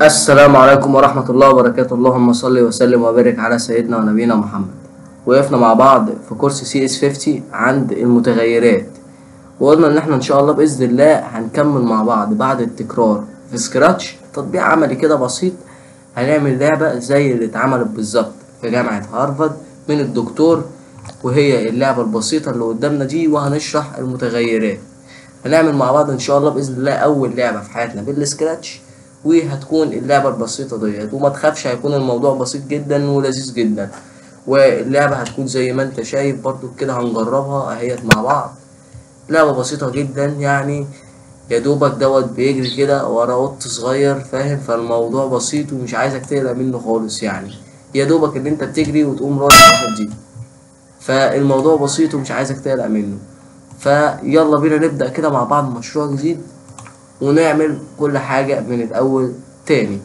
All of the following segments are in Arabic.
السلام عليكم ورحمة الله وبركاته. اللهم صل وسلم وبارك على سيدنا ونبينا محمد. وقفنا مع بعض في كورس CS50 عند المتغيرات، وقلنا ان احنا ان شاء الله بإذن الله هنكمل مع بعض بعد التكرار في سكراتش تطبيق عملي كده بسيط. هنعمل لعبة زي اللي اتعملت بالظبط في جامعة هارفارد من الدكتور، وهي اللعبة البسيطة اللي قدامنا دي، وهنشرح المتغيرات. هنعمل مع بعض ان شاء الله بإذن الله أول لعبة في حياتنا بالسكراتش، وهتكون اللعبة البسيطة ديت. وما تخافش، هيكون الموضوع بسيط جدا ولذيذ جدا، واللعبة هتكون زي ما انت شايف برضو كده. هنجربها اهيت مع بعض. لعبة بسيطة جدا يعني، يا دوبك دوت بيجري كده ورا قط صغير، فاهم؟ فالموضوع بسيط ومش عايزك تقلق منه خالص يعني. يا دوبك ان انت بتجري وتقوم رايح الحتة دي، فالموضوع بسيط ومش عايزك تقلق منه. فيلا بينا نبدأ كده مع بعض مشروع جديد، ونعمل كل حاجة من الأول تاني.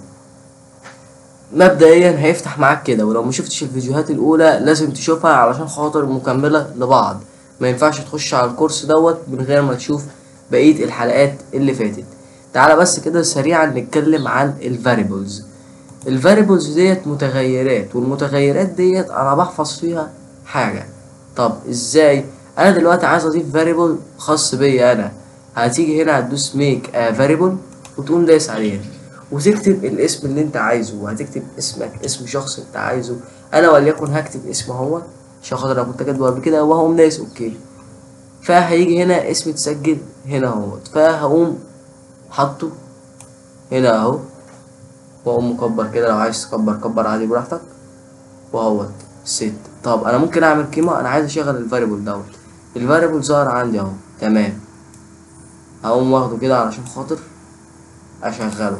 مبدئيا هيفتح معاك كده، ولو مشفتش الفيديوهات الأولى لازم تشوفها علشان خاطر مكملة لبعض. ما ينفعش تخش على الكورس دوت من غير ما تشوف بقية الحلقات اللي فاتت. تعالى بس كده سريعا نتكلم عن الفاريبلز. الفاريبلز ديت متغيرات، والمتغيرات ديت أنا بحفظ فيها حاجة. طب ازاي؟ أنا دلوقتي عايز أضيف فاريبل خاص بيا أنا. هتيجي هنا هتدوس ميك فاريبل، وتقوم دايس عليها وتكتب الاسم اللي انت عايزه، وهتكتب اسمك، اسم شخص انت عايزه. انا وليكن هكتب اسم هو عشان خاطر انا كنت كاتبه قبل كده، وهقوم دايس اوكي. فهيجي هنا اسم تسجل هنا اهوت، فهقوم حاطه هنا اهو، واقوم مكبر كده. لو عايز تكبر كبر عادي براحتك، واهوت ست. طب انا ممكن اعمل قيمه، انا عايز اشغل الفاريبل دوت. الفاريبل ظهر عندي اهو، تمام. هقوم واخده كده علشان خاطر اشغله،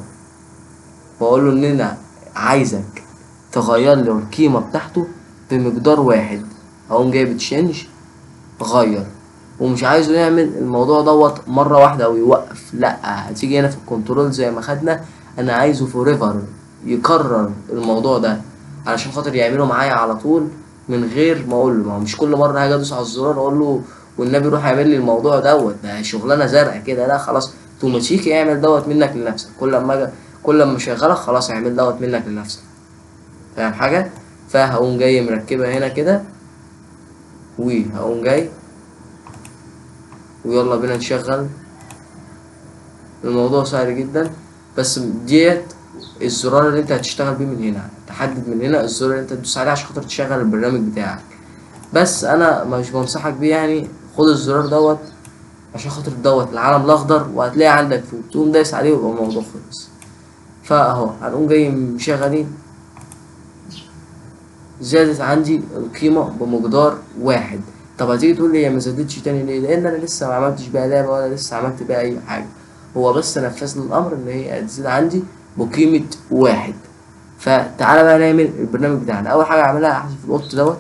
واقول له ان انا عايزك تغير لي القيمه بتاعته بمقدار واحد. هقوم جايب تشينج غير، ومش عايزه يعمل الموضوع دوت مره واحده ويوقف، لا. هتيجي هنا في الكنترول زي ما خدنا، انا عايزه فوريفر يكرر الموضوع ده علشان خاطر يعمله معايا على طول من غير ما اقول له. ما هو مش كل مره هاجي ادوس على الزرار اقول له والنبي روح اعمل لي الموضوع دوت، ده شغلانه زرقاء كده. لا خلاص، اوتوماتيكي اعمل دوت منك لنفسك. كل ما اشغلك خلاص اعمل دوت منك لنفسك، فاهم حاجه؟ فهقوم جاي مركبها هنا كده، وهقوم جاي، ويلا بينا نشغل. الموضوع سهل جدا، بس ديت الزرار اللي انت هتشتغل بيه من هنا. تحدد من هنا الزرار اللي انت تدوس عليه عشان خاطر تشغل البرنامج بتاعك. بس انا مش بنصحك بيه يعني. خد الزرار دوت عشان خاطر دوت العلم الاخضر، وهتلاقي عندك فوق، تقوم دايس عليه ويبقى الموضوع خلص. فاهو هنقوم جاي مشغلين. زادت عندي القيمة بمقدار واحد. طب هتيجي تقول لي هي ما زادتش تاني ليه؟ لان انا لسه ما عملتش بيها لعبة، ولا لسه عملت بيها اي حاجة. هو بس نفذ لي الامر ان هي هتزيد عندي بقيمة واحد. فتعالى بقى نعمل البرنامج بتاعنا. اول حاجة اعملها احذف القط دوت.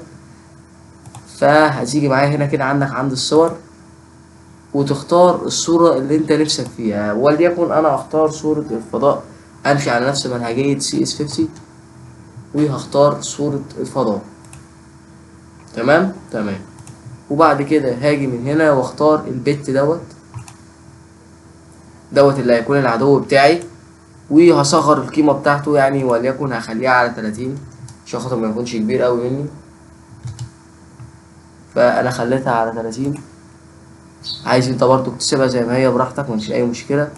فهتيجي معايا هنا كده عندك عند الصور، وتختار الصورة اللي انت نفسك فيها. وليكن انا اختار صورة الفضاء، امشي على نفس منهجية CS50، وهختار صورة الفضاء. تمام. وبعد كده هاجي من هنا واختار البت دوت اللي هيكون العدو بتاعي، وهصغر القيمة بتاعته يعني، وليكن هخليها على 30 عشان خاطر ما يكونش كبير اوي مني. فانا خليتها على 30. عايز انت برضو تسيبها زي ما هي براحتك، مفيش اي مشكلة.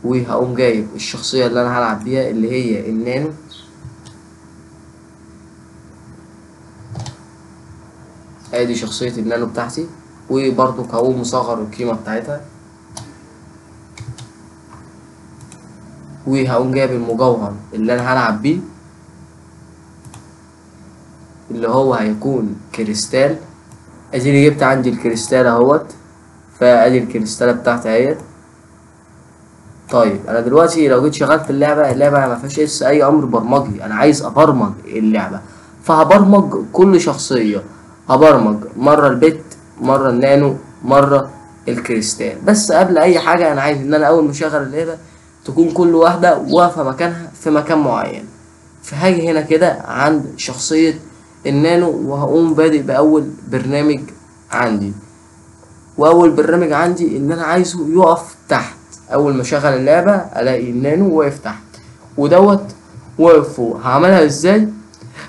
وهقوم جايب الشخصية اللي انا هلعب بيها اللي هي النانو. ادي شخصية النانو بتاعتي، وبرضو هقوم مصغر القيمة بتاعتها. وهقوم جايب المجوهر اللي انا هلعب بيه اللي هو هيكون كريستال. اديني جبت عندي الكريستال اهوت، فادي الكريستالة بتاعتي اهيت. طيب انا دلوقتي لو جيت شغلت اللعبة ما فيهاش لسه اي امر برمجي. انا عايز ابرمج اللعبة، فهبرمج كل شخصية. هبرمج مرة البت، مرة النانو، مرة الكريستال. بس قبل اي حاجة انا عايز ان انا اول ما اشغل اللعبة تكون كل واحدة واقفة مكانها في مكان معين. فهاجي هنا كده عند شخصية النانو، وهقوم بادئ بأول برنامج عندي. وأول برنامج عندي إن أنا عايزه يقف تحت. أول ما أشغل اللعبة ألاقي النانو واقف تحت، ودوت واقف فوق. هعملها ازاي؟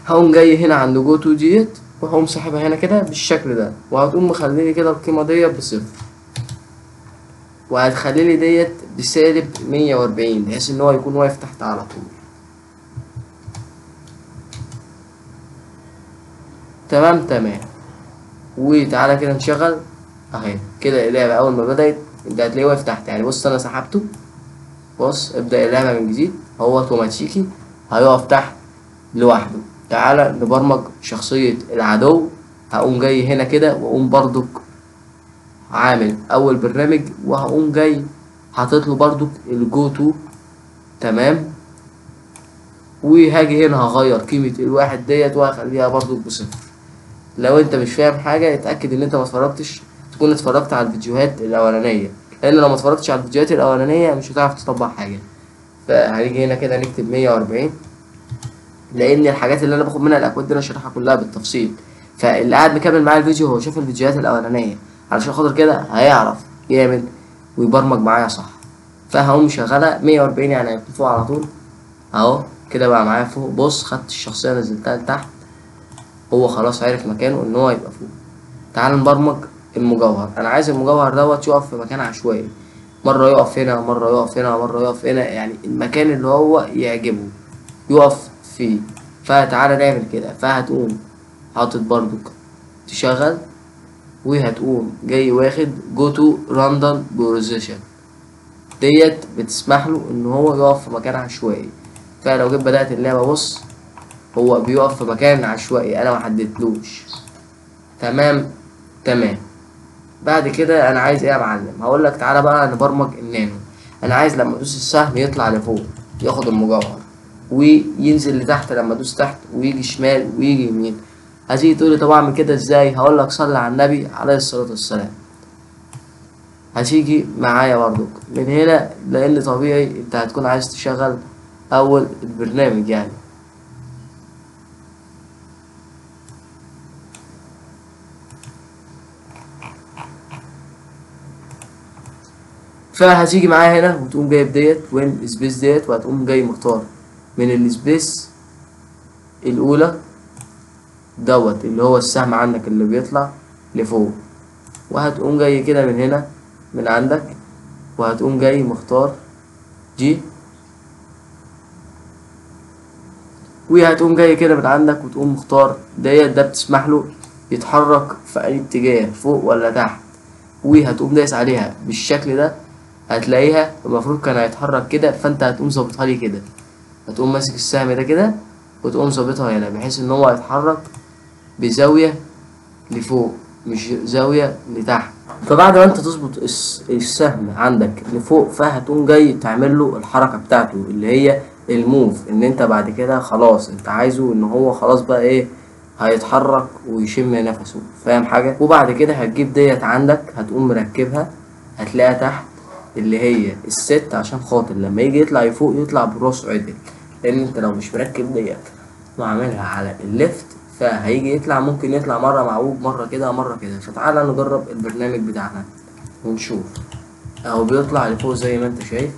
هقوم جاي هنا عند جو تو ديت وهقوم ساحبها هنا كده بالشكل ده، وهتقوم مخليلي كده القيمة ديت بصفر، وهتخليلي ديت بسالب 140 بحيث ان هو يكون واقف تحت على طول. تمام. وتعالى كده نشغل اهي كده اللعبة. اول ما بدأت انت هتلاقيه واقف تحت، يعني بص انا سحبته، بص ابدأ اللعبة من جديد، هو اوتوماتيكي هيقف تحت لوحده. تعالى نبرمج شخصية العدو. هقوم جاي هنا كده واقوم برضك عامل اول برنامج، وهقوم جاي حاطط له برضك الجو تو. تمام. وهاجي هنا هغير قيمة الواحد ديت وهخليها برضك بصفر. لو انت مش فاهم حاجة اتأكد ان انت ما اتفرجتش، تكون اتفرجت على الفيديوهات الاولانية، لان لو ما اتفرجتش على الفيديوهات الاولانية مش هتعرف تطبق حاجة. فهنيجي هنا كده نكتب 140، لان الحاجات اللي انا باخد منها الاكواد دي انا شارحها كلها بالتفصيل. فاللي قاعد مكمل معايا الفيديو هو شاف الفيديوهات الاولانيه، علشان خاطر كده هيعرف يعمل ويبرمج معايا صح. فهقوم مشغلها 140 يعني هيكون فوق على طول اهو كده بقى معايا فوق. بص خدت الشخصيه نزلتها لتحت، هو خلاص عرف مكانه ان هو يبقى فوق. تعال نبرمج المجوهر. انا عايز المجوهر دوت يقف في مكان عشوائي، مره يقف هنا مره يقف هنا مره يقف هنا، يعني المكان اللي هو يعجبه يقف فيه. فتعالى نعمل كده. فهتقوم حاطط برضك تشغل، وهتقوم جاي واخد جو تو راندوم بوزيشن ديت بتسمح له ان هو يقف في مكان عشوائي. فلو جيت بدأت اللعبة بص هو بيقف في مكان عشوائي انا محددتلوش. تمام. بعد كده انا عايز ايه يا معلم؟ هقول لك تعالى بقى نبرمج النانو. انا عايز لما ادوس السهم يطلع لفوق ياخد المجوهر، وينزل لتحت لما ادوس تحت، ويجي شمال ويجي يمين. هتيجي تقولي طب اعمل كده ازاي؟ هقول لك صلي على النبي عليه الصلاه والسلام. هتيجي معايا برضك من هنا، لان طبيعي انت هتكون عايز تشغل اول البرنامج يعني. فهتيجي معايا هنا وتقوم جايب ديت وين سبيس ديت، وهتقوم جاي مختار من السبيس الاولى دوت اللي هو السهم عندك اللي بيطلع لفوق، وهتقوم جاي كده من هنا من عندك، وهتقوم جاي مختار دي، وهتقوم جاي كده من عندك وتقوم مختار ديت. ده بتسمح له يتحرك في اي اتجاه فوق ولا تحت، وهتقوم دايس عليها بالشكل ده. هتلاقيها المفروض كان هيتحرك كده، فانت هتقوم ظابطها لي كده، هتقوم ماسك السهم ده كده وتقوم ظابطها هنا بحيث ان هو هيتحرك بزاوية لفوق مش زاوية لتحت. فبعد ما انت تظبط السهم عندك لفوق، فهتقوم جاي تعمل له الحركة بتاعته اللي هي الموف، ان انت بعد كده خلاص انت عايزه ان هو خلاص بقى ايه هيتحرك ويشم نفسه، فاهم حاجة؟ وبعد كده هتجيب ديت عندك هتقوم مركبها، هتلاقيها تحت اللي هي الست، عشان خاطر لما يجي يطلع يفوق يطلع براسه عدل. لان انت لو مش مركب ديت وعاملها على الليفت فهيجي يطلع ممكن يطلع مرة معوج مرة كده مرة كده. فتعالى نجرب البرنامج بتاعنا ونشوف اهو بيطلع لفوق زي ما انت شايف.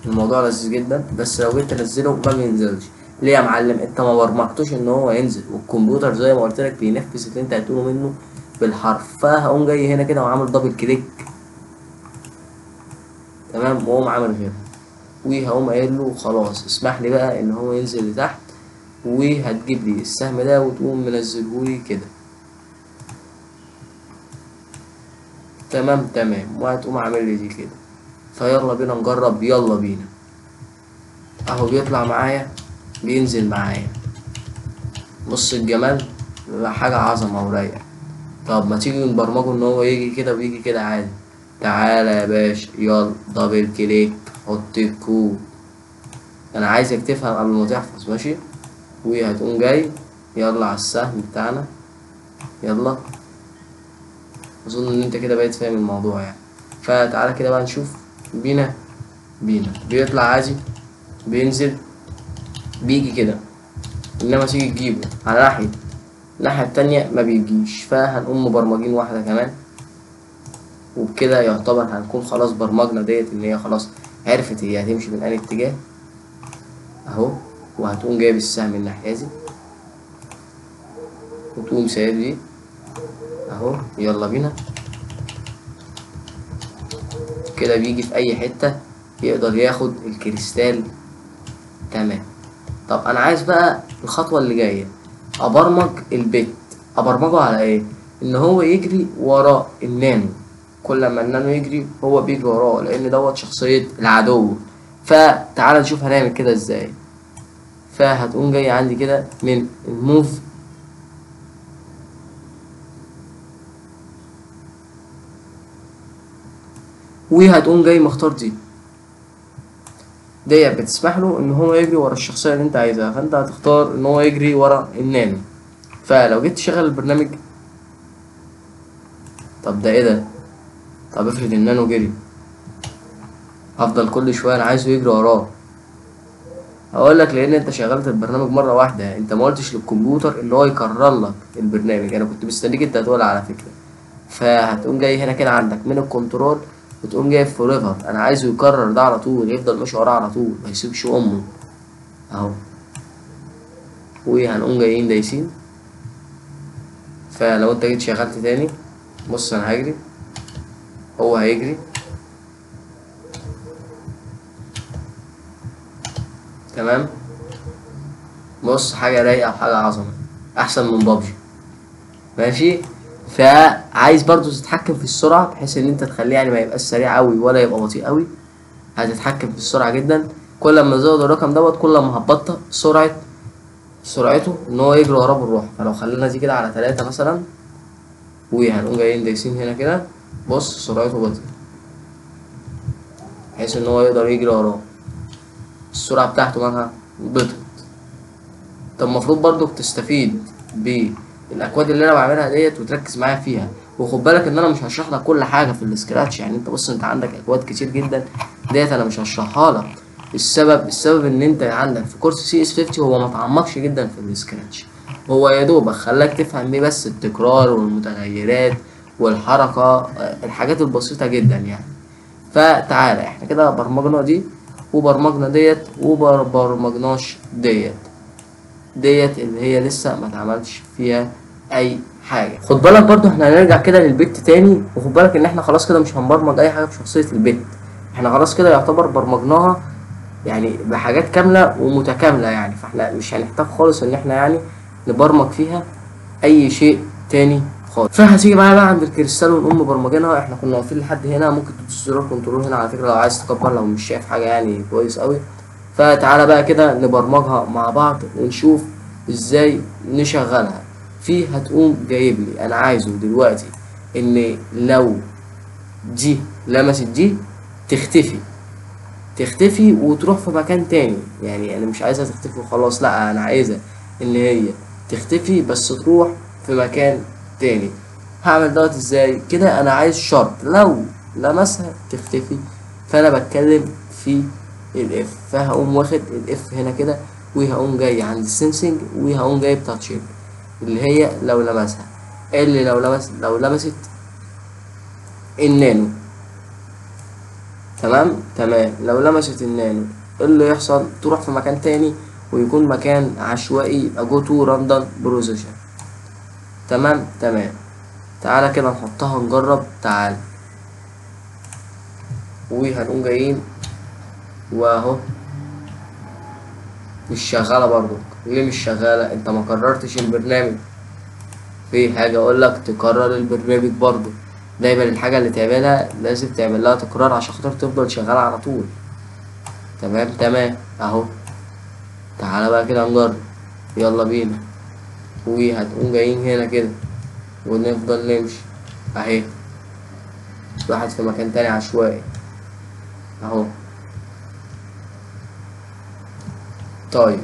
الموضوع لذيذ جدا، بس لو جيت تنزله ما بينزلش. ليه يا معلم؟ انت ما برمجتوش ان هو ينزل، والكمبيوتر زي ما قلت لك بينفذ اللي انت هتقوله منه بالحرف. فهقوم جاي هنا كده وعامل دبل كليك تمام، واقوم عامل غيرها، وهقوم قايل له خلاص اسمح لي بقى ان هو ينزل لتحت، وهتجيب لي السهم ده وتقوم منزلهولي كده. تمام وهتقوم عامل لي دي كده. فيلا بينا نجرب، يلا بينا. اهو بيطلع معايا بينزل معايا، بص الجمال، حاجة عظمة ورايقة. طب ما تيجي نبرمجه ان هو يجي كده ويجي كده عادي. تعالى يا باشا يلا دبل كليك حط الكود. انا عايزك تفهم قبل ما تحفظ ماشي. وهتقوم جاي يلا على السهم بتاعنا يلا. اظن ان انت كده بقيت فاهم الموضوع يعني. فتعالى كده بقى نشوف. بينا بيطلع عادي، بينزل بيجي كده، انما تيجي تجيبه على الناحية التانية ما بيجيش. فهنقوم مبرمجين واحدة كمان، وبكده يعتبر هنكون خلاص برمجنا ديت ان هي خلاص عرفت هي هتمشي من انهي اتجاه. وهتقوم جايب السهم الناحية دي وتقوم سايب دي اهو. يلا بينا كده، بيجي في اي حتة يقدر ياخد الكريستال. تمام. طب انا عايز بقى الخطوة اللي جاية ابرمج البت. ابرمجه على ايه؟ ان هو يجري ورا النانو. كل ما النانو يجري هو بيجري وراه، لان دوت شخصية العدو. فتعال نشوف هنعمل كده ازاي. فهتقوم جاي عندي كده من الموف، وهتقوم جاي مختار ديت بتسمح له ان هو يجري ورا الشخصية اللي انت عايزها. فانت هتختار ان هو يجري ورا النانو. فلو جيت تشغل البرنامج، طب ده ايه ده؟ طب افرض النانو جري، هفضل كل شوية انا عايزه يجري وراه. هقول لك لان انت شغلت البرنامج مره واحده، انت ما قلتش للكمبيوتر ان هو يكرر لك البرنامج. انا كنت مستنيك انت هتقول على فكره. فهتقوم جاي هنا كده عندك من الكنترول، وتقوم جاي فور ايفر. انا عايزه يكرر ده على طول، يفضل ماشي وراه على طول، ما يسيبش امه اهو. وهنقوم جايين دايسين. فلو انت جيت شغلت تاني، بص انا هجري، هو هيجري. تمام. بص حاجه رايقه وحاجه عظمه، احسن من بابجي. ماشي. فعايز برضو تتحكم في السرعه، بحيث ان انت تخليه يعني ما يبقاش سريع قوي ولا يبقى بطيء قوي. هتتحكم في السرعه جدا. كل ما تزود الرقم دوت كل ما هتبطئ سرعته ان هو يجري وراه بالروح. فلو خلينا دي كده على 3 مثلا، وهنقوم جايين دايسين هنا كده، بص سرعته بطيئة بحيث ان هو يقدر يجري وراه. السرعه بتاعته مالها بطئ. طب المفروض برضو تستفيد بالاكواد اللي انا بعملها ديت وتركز معايا فيها. وخد بالك ان انا مش هشرح لك كل حاجه في السكراتش. يعني انت بص، انت عندك اكواد كتير جدا ديت انا مش هشرحها لك. السبب ان انت عندك في كورس سي اس 50 هو ما تعمقش جدا في السكراتش. هو يا دوبك خلاك تفهم بيه بس التكرار والمتغيرات والحركه، الحاجات البسيطه جدا يعني. فتعالى احنا كده برمجنا دي وبرمجنا ديت وبرمجناش ديت اللي هي لسه ما اتعملش فيها اي حاجه. خد بالك برضو احنا هنرجع كده للبت تاني، وخد بالك ان احنا خلاص كده مش هنبرمج اي حاجه في شخصيه البت. احنا خلاص كده يعتبر برمجناها يعني بحاجات كامله ومتكامله يعني. فاحنا مش هنحتاج خالص ان احنا يعني نبرمج فيها اي شيء تاني خالص. فهتيجي معايا بقى عند الكريستال ونقوم مبرمجينها. احنا كنا واقفين لحد هنا، ممكن تدوس زرار كنترول هنا على فكره لو عايز تكبر، لو مش شايف حاجه يعني كويس قوي. فتعالى بقى كده نبرمجها مع بعض ونشوف ازاي نشغلها. هتقوم جايب لي انا عايزه دلوقتي ان لو دي لمست دي تختفي وتروح في مكان تاني. يعني انا مش عايزها تختفي وخلاص، لا انا عايزها ان هي تختفي بس تروح في مكان تاني. هعمل دوت ازاي كده؟ انا عايز شرط لو لمسها تختفي. فانا بتكلم في الاف، فهقوم واخد الاف هنا كده، وهقوم جاي عند السنسنج وهقوم جايب تاتشينج اللي هي لو لمسها. اللي لو لمست النانو. تمام. لو لمست النانو اللي يحصل تروح في مكان تاني ويكون مكان عشوائي، يبقى جو تو راندوم بروزيشن. تمام. تعالى كده نحطها نجرب. تعال وهنقوم جايين واهو مش شغاله برضو. ليه مش شغاله؟ انت ما كررتش البرنامج. في حاجه اقول لك تكرر البرنامج برضو. دايما الحاجه اللي تعملها لازم تعمل لها تكرار عشان خاطر تفضل شغاله على طول. تمام اهو. تعالى بقى كده نجرب. يلا بينا. وهتقوم جايين هنا كده ونفضل نمشي اهي. راحت في مكان تاني عشوائي اهو. طيب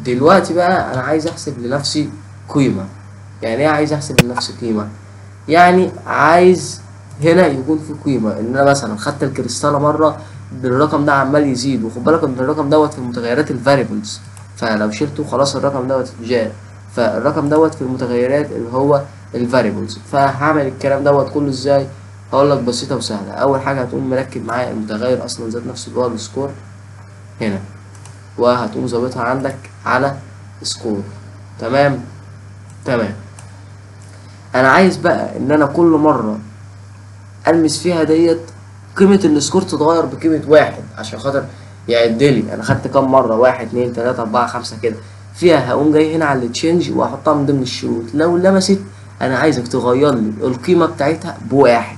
دلوقتي بقى انا عايز احسب لنفسي قيمة. يعني ايه عايز احسب لنفسي قيمة؟ يعني عايز هنا يكون في قيمة ان انا مثلا خدت الكريستالة مرة الرقم ده عمال يزيد. وخد بالك ان الرقم دوت في المتغيرات الفاريبلز، فلو شلته خلاص الرقم دوت اتجاه. فالرقم دوت في المتغيرات اللي هو الفاريبلز. فهعمل الكلام دوت كله ازاي؟ هقول لك بسيطة وسهلة. اول حاجة هتقوم مركب معايا المتغير اصلا ذات نفسه اللي هو السكور هنا، وهتقوم ظابطها عندك على سكور. تمام. تمام. انا عايز بقى ان انا كل مرة المس فيها ديت قيمة السكور تتغير بقيمة واحد، عشان خاطر يعدلي انا خدت كام مرة، 1 2 3 4 5 كده فيها. هقوم جاي هنا على التشينج واحطها من ضمن الشروط، لو لمست انا عايزك تغير لي القيمة بتاعتها بواحد.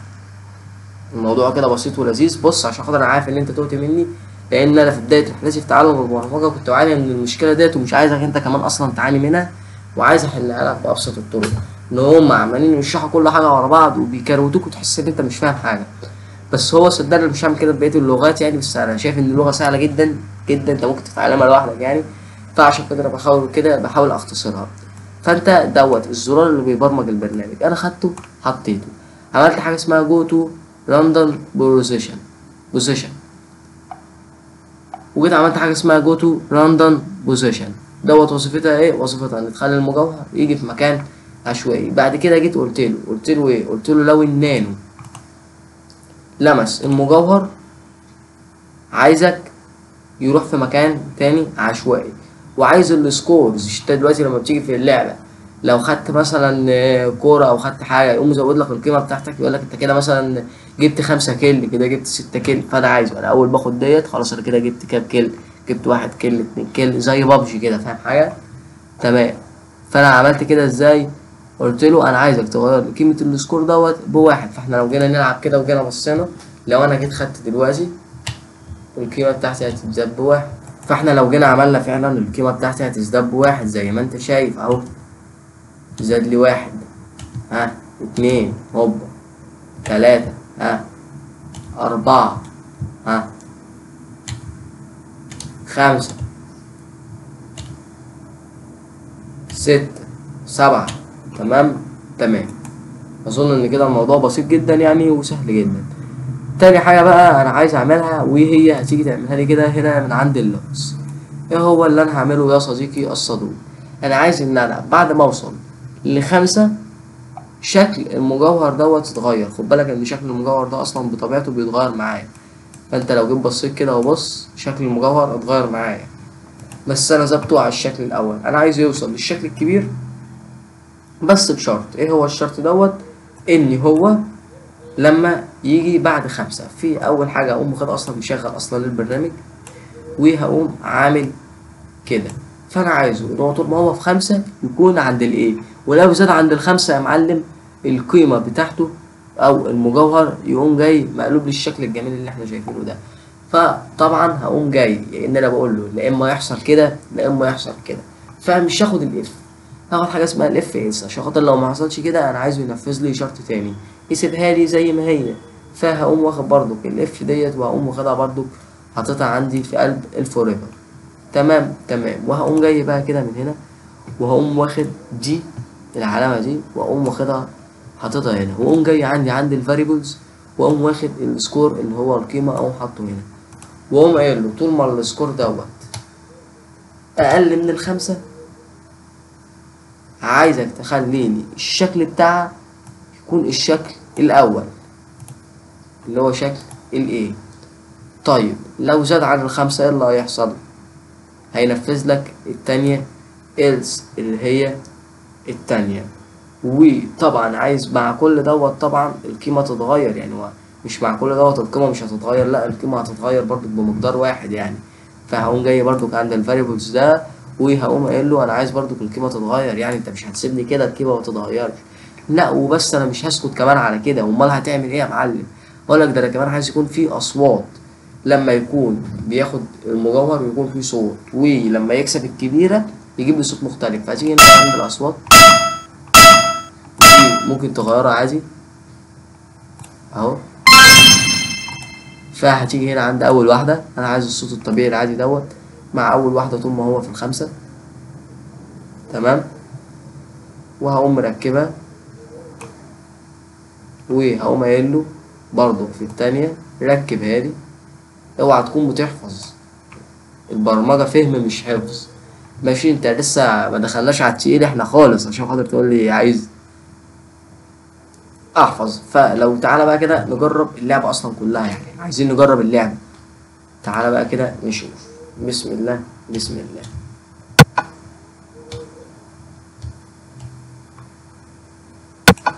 الموضوع كده بسيط ولذيذ. بص، عشان خاطر انا عارف ان انت توت مني، لان انا في بداية رحلتي في تعلم البرمجة كنت بعاني من المشكلة ديت، ومش عايزك انت كمان اصلا تعاني منها، وعايز احلها لك بابسط الطرق. ان هم عمالين يشرحوا كل حاجة ورا بعض وبيكروتوك وتحس ان انت مش فاهم حاجة. بس هو صدقني مش هعمل كده ببقية اللغات يعني، بس انا شايف ان اللغة سهلة جدا جدا، انت ممكن تتعلمها لوحدك يعني. فعشان كده انا بحاول اختصرها. فانت دوت الزرار اللي بيبرمج البرنامج، انا خدته حطيته، عملت حاجة اسمها جو تو راندوم بوزيشن، وجيت عملت حاجة اسمها جو تو راندوم بوزيشن. دوت وظيفتها ايه؟ وظيفتها ان تخلي المجوهر يجي في مكان عشوائي. بعد كده جيت قلت له ايه؟ قلت له لو النانو لمس المجوهر عايزك يروح في مكان تاني عشوائي، وعايز السكورز. انت دلوقتي لما بتيجي في اللعبة لو خدت مثلا كورة او خدت حاجة يقوم يزود لك القيمة بتاعتك، يقول لك انت كده مثلا جبت 5 كيل، كده جبت 6 كيل. فانا عايزه انا اول باخد ديت خلاص انا كده جبت كام كيل؟ جبت 1 كيل 2 كيل، زي بابجي كده، فاهم حاجة؟ تمام. فانا عملت كده ازاي؟ قلت له انا عايزك تغير لي قيمة السكور دوت بواحد. فاحنا لو جينا نلعب كده وجينا بصينا، لو انا جيت خدت دلوقتي القيمة بتاعتي هتتزاد بواحد، فاحنا لو جينا عملنا فعلا القيمة بتاعتي هتزداد بواحد زي ما انت شايف اهو. زاد لي 1، 2، هوبا 3، 4، 5، 6، 7. تمام. تمام. اظن ان كده الموضوع بسيط جدا يعني وسهل جدا. تاني حاجة بقى انا عايز اعملها، وهي هتيجي تعملها لي كده هنا من عند اللغز. ايه هو اللي انا هعمله يا صديقي الصدوق؟ انا عايز ان انا بعد ما اوصل ل5 شكل المجوهر دوت يتغير. خد بالك ان شكل المجوهر ده اصلا بطبيعته بيتغير معايا، فانت لو جيت بصيت كده وبص شكل المجوهر اتغير معايا، بس انا ظبطه على الشكل الاول. انا عايز يوصل للشكل الكبير بس بشرط. ايه هو الشرط دوت؟ ان هو لما يجي بعد 5 في اول حاجة اقوم واخد اصلا مشغل اصلا للبرنامج، وهقوم عامل كده. فانا عايزه ان هو طول ما هو في 5 يكون عند الايه، ولو زاد عند ال5 يا معلم القيمة بتاعته او المجوهر يقوم جاي مقلوب للشكل الجميل اللي احنا شايفينه ده. فطبعا هقوم جاي ان انا بقول له لا اما يحصل كده لا اما يحصل كده. فمش هاخد الاف، هاخد حاجه اسمها الاف اس، عشان خاطر لو ما حصلش كده انا عايزه ينفذ لي شرط تاني يسيبها لي زي ما هي. فهقوم واخد برضو الاف ديت، وهقوم واخدها برضو حاططها عندي في قلب الفوريفر. تمام. تمام. وهقوم جاي بقى كده من هنا، وهقوم واخد دي العلامة دي، وأقوم واخدها حاططها هنا، وأقوم جاي عند الفاريبلز، وأقوم واخد السكور اللي هو القيمة أقوم حاطه هنا، وأقوم قايل له طول ما السكور دوت أقل من ال5 عايزك تخليلي الشكل بتاعها يكون الشكل الأول اللي هو شكل الإيه. طيب لو زاد عن ال5 إيه اللي هيحصل؟ هينفذ لك التانية else اللي هي التانية. وطبعا عايز مع كل دوت طبعا القيمة تتغير، يعني هو مش مع كل دوت القيمة مش هتتغير، لا القيمة هتتغير برضو بمقدار واحد يعني. فهقوم جاي برضو عند الفاريبلز ده، وهقوم قايل له انا عايز برضو القيمة تتغير، يعني انت مش هتسيبني كده القيمة ما تتغيرش. لا وبس انا مش هسكت كمان على كده، امال هتعمل ايه يا معلم؟ اقول لك ده انا كمان عايز يكون في اصوات، لما يكون بياخد المجوهر ويكون في صوت، ولما يكسب الكبيرة يجيب لي صوت مختلف. فهتيجي هنا عند الاصوات ممكن تغيرها عادي اهو. فهتيجي هنا عند اول واحدة انا عايز الصوت الطبيعي العادي دوت مع اول واحدة طول ما هو في ال5. تمام. وهقوم مركبها، وهقوم قايل له برضه في التانية ركبها لي. اوعى تكون بتحفظ، البرمجة فهم مش حفظ، ماشي؟ انت لسه ما دخلناش على التقيل احنا خالص عشان خاطر تقول لي عايز احفظ. فلو تعالى بقى كده نجرب اللعبة اصلا كلها، يعني عايزين نجرب اللعبة. تعالى بقى كده نشوف. بسم الله بسم الله.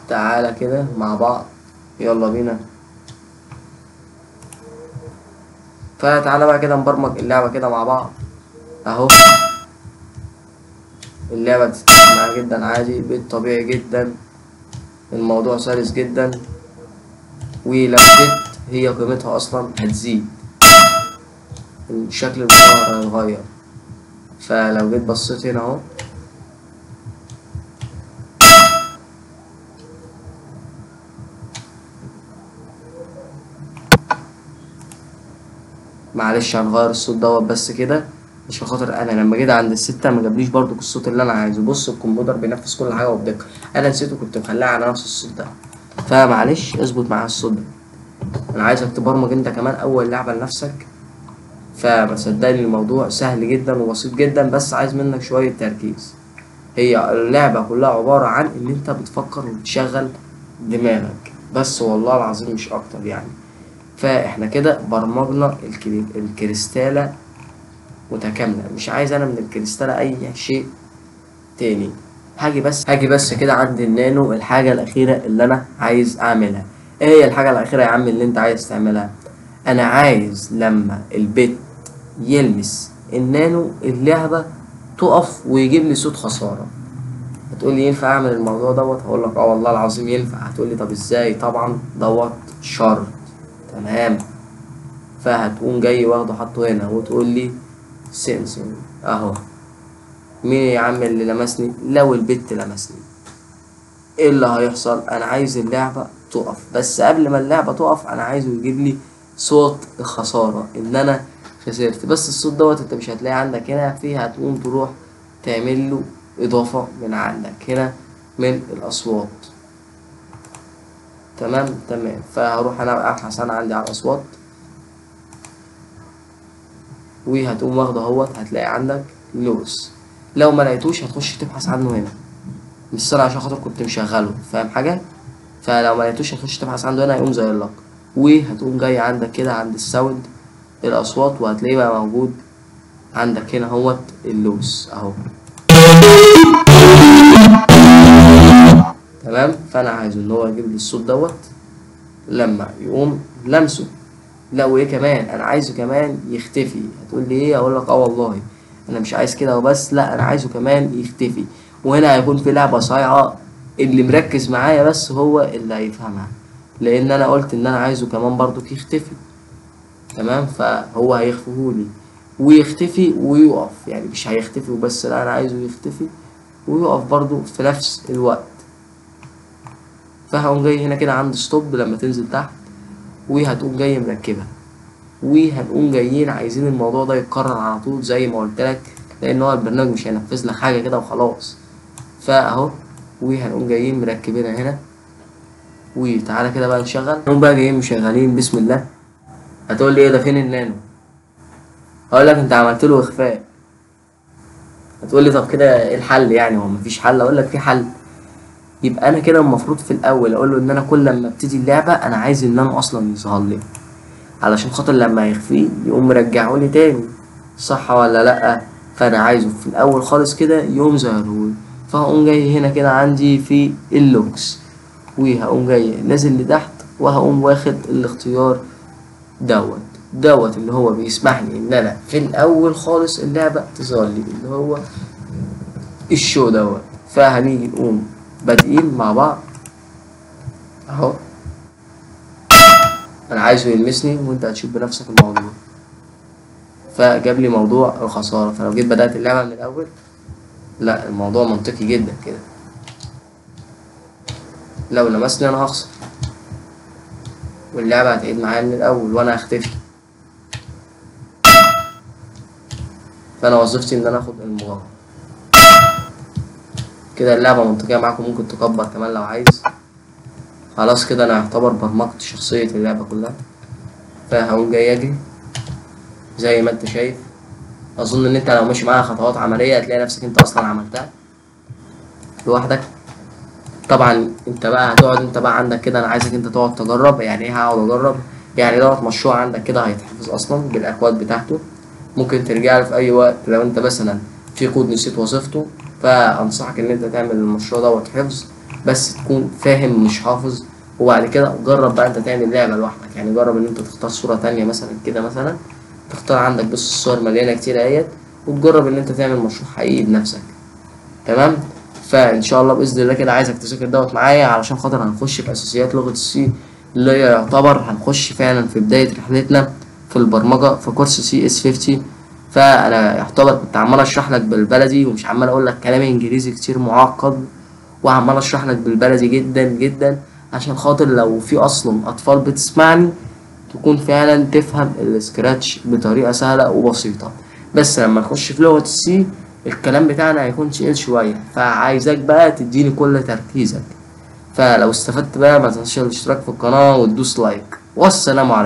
تعالى كده مع بعض، يلا بينا. فتعالى بقى كده نبرمج اللعبة كده مع بعض اهو. اللعبة بتتفتح معايا جدا عادي بالطبيعي جدا، الموضوع سلس جدا. ولو جيت هي قيمتها اصلا هتزيد، شكل الظهر هيتغير. فلو جيت بصيت هنا اهو، معلش هنغير الصوت دوت بس كده عشان خاطر انا لما جيت عند الستة ما جابليش برضو الصوت اللي انا عايزه. بص الكمبيوتر بينفذ كل حاجه وبدقه، انا نسيته كنت مخليها على نفس الصوت ده، فمعلش اظبط معايا الصوت ده. انا عايزك تبرمج انت كمان اول لعبه لنفسك، فصدقني الموضوع سهل جدا وبسيط جدا، بس عايز منك شويه تركيز. هي اللعبه كلها عباره عن ان انت بتفكر وتشغل دماغك بس، والله العظيم مش اكتر يعني. فاحنا كده برمجنا الكريستالة متكاملة، مش عايز انا من الكريستالة اي شيء تاني. هاجي بس كده عند النانو، الحاجة الأخيرة اللي أنا عايز أعملها. إيه هي الحاجة الأخيرة يا عم اللي أنت عايز تعملها؟ أنا عايز لما البت يلمس النانو اللعبة تقف ويجيب لي صوت خسارة. هتقولي ينفع أعمل الموضوع دوت؟ هقولك اه والله العظيم ينفع. هتقولي طب إزاي؟ طبعا دوت شرط. تمام. فهتقوم جاي واخده حاطه هنا وتقولي سينسنج أهو. مين يا عم اللي لمسني؟ لو البت لمسني ايه اللي هيحصل؟ انا عايز اللعبة تقف، بس قبل ما اللعبة تقف انا عايزه يجيب لي صوت الخسارة ان انا خسرت. بس الصوت دوت انت مش هتلاقي عندك هنا، فيه هتقوم تروح تعمل له اضافة من عندك هنا من الاصوات. تمام. فهروح انا ابحث انا عندي على الاصوات، وهتقوم واخده اهوت. هتلاقي عندك لوس، لو ما لقيتوش هتخش تبحث عنه هنا. مش سرعة عشان خاطر كنت مشغله، فاهم حاجة؟ فلو ما لقيتوش هتخش تبحث عنده هنا هيقوم ظاهر لك، وهتقوم جاي عندك كده عند الساوند الاصوات، وهتلاقيه بقى موجود عندك هنا اهوت اللوس اهو. تمام. فانا عايزه ان هو يجيب لي الصوت دوت لما يقوم لمسه. لا وايه كمان؟ انا عايزه كمان يختفي. هتقول لي ايه؟ اقول لك اه والله انا مش عايز كده وبس، لا انا عايزه كمان يختفي. وهنا هيكون في لعبة صايعة، اللي مركز معايا بس هو اللي هيفهمها، لان انا قلت ان انا عايزه كمان برضو يختفي. تمام. فهو هيخفيهولي ويختفي ويقف، يعني مش هيختفي وبس، لا انا عايزه يختفي ويقف برضو في نفس الوقت. فهقوم جاي هنا كده عند ستوب لما تنزل تحت، وهتقوم جاي مركبها، وهنقوم جايين عايزين الموضوع ده يتكرر على طول زي ما قلت لك، لان هو البرنامج مش هينفذ لك حاجه كده وخلاص. فاهو، وهنقوم جايين مركبينها هنا. وتعالى كده بقى نشغل، نقوم بقى جايين مشغلين بسم الله. هتقول لي ايه ده؟ فين النانو؟ هقول لك انت عملت له اخفاء. هتقول لي طب كده ايه الحل يعني؟ هو مفيش حل؟ اقول لك في حل. يبقى انا كده المفروض في الاول اقول له ان انا كل لما ابتدي اللعبه انا عايز النانو اصلا يظهر لي، علشان خاطر لما يخفيه يقوم مرجعه لي تاني، صح ولا لا؟ فانا عايزه في الاول خالص كده يقوم ظاهرهولي. فهقوم جاي هنا كده عندي في اللوكس، وهقوم جاي نازل لتحت، وهقوم واخد الاختيار دوت اللي هو بيسمح لي ان انا في الاول خالص اللعبه تظهر لي اللي هو الشو دوت. فهنيجي نقوم بادئين مع بعض اهو. انا عايزه يلمسني وانت هتشوف بنفسك الموضوع. فجاب لي موضوع الخساره. فلو جيت بدات اللعبه من الاول، لا الموضوع منطقي جدا كده. لو لمسني انا هخسر، واللعبه هتعيد معايا من الاول وانا هختفي. فانا وظيفتي ان انا اخد المغامره كده. اللعبه منطقيه معاكم، ممكن تكبر كمان لو عايز. خلاص كده انا اعتبر برمجت شخصيه اللعبه كلها. فهقوم جاي اجري زي ما انت شايف. اظن ان انت لو ماشي معاها خطوات عمليه هتلاقي نفسك انت اصلا عملتها لوحدك. طبعا انت بقى هتقعد انت بقى عندك كده، انا عايزك انت تقعد تجرب. يعني ايه هقعد اجرب؟ يعني دوت مشروع عندك كده هيتحفظ اصلا بالاكواد بتاعته، ممكن ترجع له في اي وقت لو انت مثلا في كود نسيت وظيفته. فانصحك ان انت تعمل المشروع دوت حفظ، بس تكون فاهم مش حافظ. وبعد كده جرب بقى انت تعمل لعبة لوحدك، يعني جرب ان انت تختار صورة تانية مثلا كده، مثلا تختار عندك بص الصور مليانة كتير اهيت، وتجرب ان انت تعمل مشروع حقيقي بنفسك. تمام. فان شاء الله باذن الله كده عايزك تذاكر دوت معايا، علشان خاطر هنخش في اساسيات لغه السي، اللي هي يعتبر هنخش فعلا في بدايه رحلتنا في البرمجه في كورس سي اس 50. فانا يعتبر كنت عمال اشرح لك بالبلدي، ومش عمال اقول لك كلام انجليزي كتير معقد، وعمال اشرح لك بالبلدي جدا جدا، عشان خاطر لو في اصلا اطفال بتسمعني تكون فعلا تفهم السكراتش بطريقة سهلة وبسيطة. بس لما نخش في لغة السي الكلام بتاعنا هيكون تقيل شوية، فعايزك بقى تديني كل تركيزك. فلو استفدت بقى ما تنساش الاشتراك في القناة وتدوس لايك، والسلام عليكم.